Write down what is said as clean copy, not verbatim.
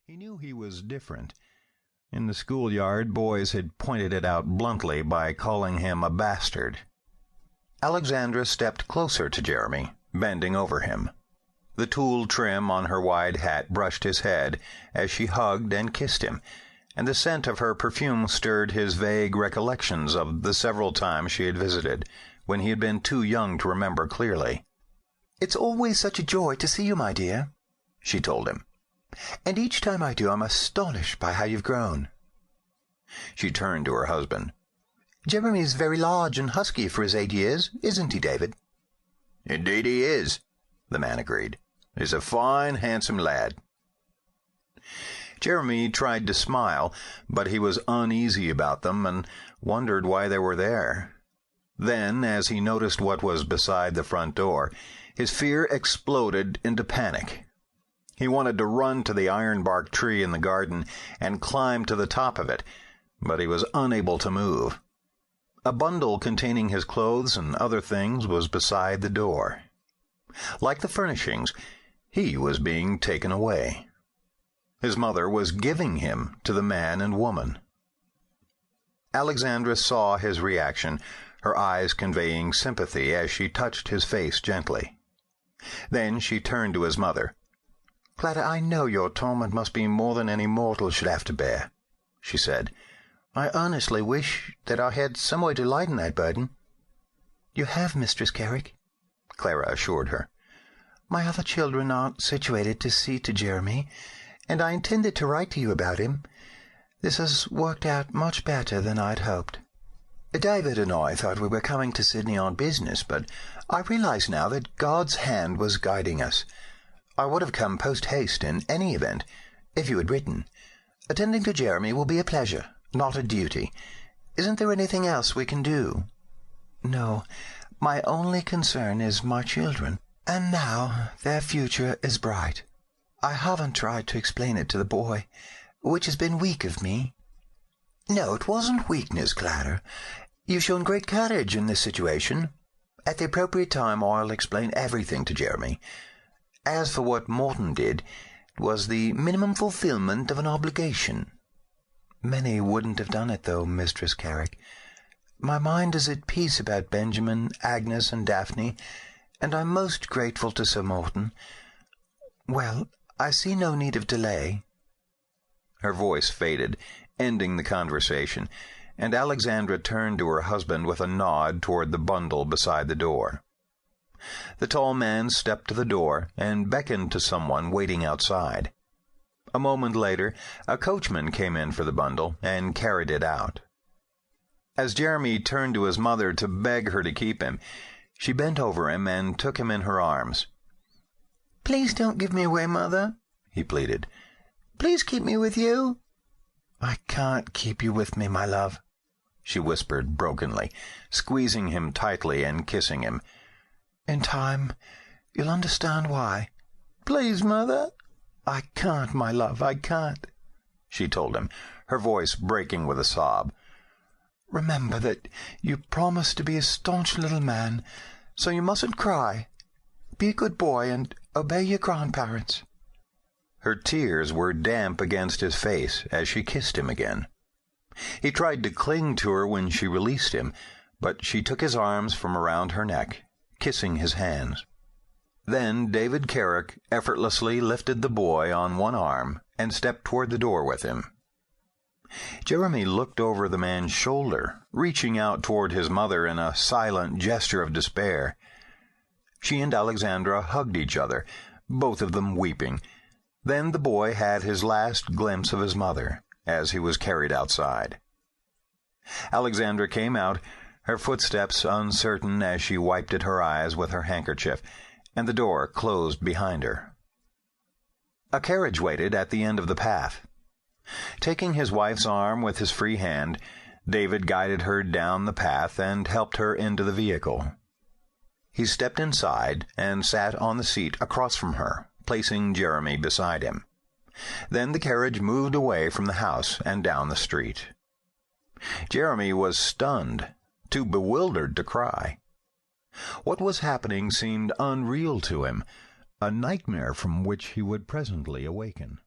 He knew he was different. In the schoolyard, boys had pointed it out bluntly by calling him a bastard. Alexandra stepped closer to Jeremy, bending over him. The tulle trim on her wide hat brushed his head as she hugged and kissed him, and the scent of her perfume stirred his vague recollections of the several times she had visited, when he had been too young to remember clearly. "It's always such a joy to see you, my dear," she told him. "And each time I do, I'm astonished by how you've grown." She turned to her husband. "Jeremy's very large and husky for his 8 years, isn't he, David?" "Indeed he is," the man agreed. "He's a fine, handsome lad." Jeremy tried to smile, but he was uneasy about them and wondered why they were there. Then, as he noticed what was beside the front door, his fear exploded into panic. He wanted to run to the ironbark tree in the garden and climb to the top of it, but he was unable to move. A bundle containing his clothes and other things was beside the door. Like the furnishings, he was being taken away. His mother was giving him to the man and woman. Alexandra saw his reaction, her eyes conveying sympathy as she touched his face gently. Then she turned to his mother. "Clara, I know your torment must be more than any mortal should have to bear," she said. "I earnestly wish that I had some way to lighten that burden." "You have, Mistress Kerrick," Clara assured her. "My other children aren't situated to see to Jeremy, and I intended to write to you about him. This has worked out much better than I'd hoped. David and I thought we were coming to Sydney on business, but I realize now that God's hand was guiding us. I would have come post-haste in any event, if you had written. Attending to Jeremy will be a pleasure, not a duty. Isn't there anything else we can do?" "No. My only concern is my children, and now their future is bright. I haven't tried to explain it to the boy, which has been weak of me." "No, it wasn't weakness, Clara. You've shown great courage in this situation. At the appropriate time I'll explain everything to Jeremy. As for what Morton did, it was the minimum fulfillment of an obligation." "Many wouldn't have done it, though, Mistress Kerrick. My mind is at peace about Benjamin, Agnes, and Daphne, and I'm most grateful to Sir Morton. Well, I see no need of delay." Her voice faded, ending the conversation, and Alexandra turned to her husband with a nod toward the bundle beside the door. The tall man stepped to the door and beckoned to someone waiting outside. A moment later, a coachman came in for the bundle and carried it out. As Jeremy turned to his mother to beg her to keep him, she bent over him and took him in her arms. "Please don't give me away, Mother," he pleaded. "Please keep me with you." "I can't keep you with me, my love," she whispered brokenly, squeezing him tightly and kissing him. "In time, you'll understand why." "Please, Mother." "I can't, my love, I can't," she told him, her voice breaking with a sob. "Remember that you promised to be a staunch little man, so you mustn't cry. Be a good boy and obey your grandparents." Her tears were damp against his face as she kissed him again. He tried to cling to her when she released him, but she took his arms from around her neck, kissing his hands. Then David Kerrick effortlessly lifted the boy on one arm and stepped toward the door with him. Jeremy looked over the man's shoulder, reaching out toward his mother in a silent gesture of despair. She and Alexandra hugged each other, both of them weeping. Then the boy had his last glimpse of his mother as he was carried outside. Alexandra came out, her footsteps uncertain as she wiped at her eyes with her handkerchief, and the door closed behind her. A carriage waited at the end of the path. Taking his wife's arm with his free hand, David guided her down the path and helped her into the vehicle. He stepped inside and sat on the seat across from her, placing Jeremy beside him. Then the carriage moved away from the house and down the street. Jeremy was stunned, too bewildered to cry. What was happening seemed unreal to him, a nightmare from which he would presently awaken.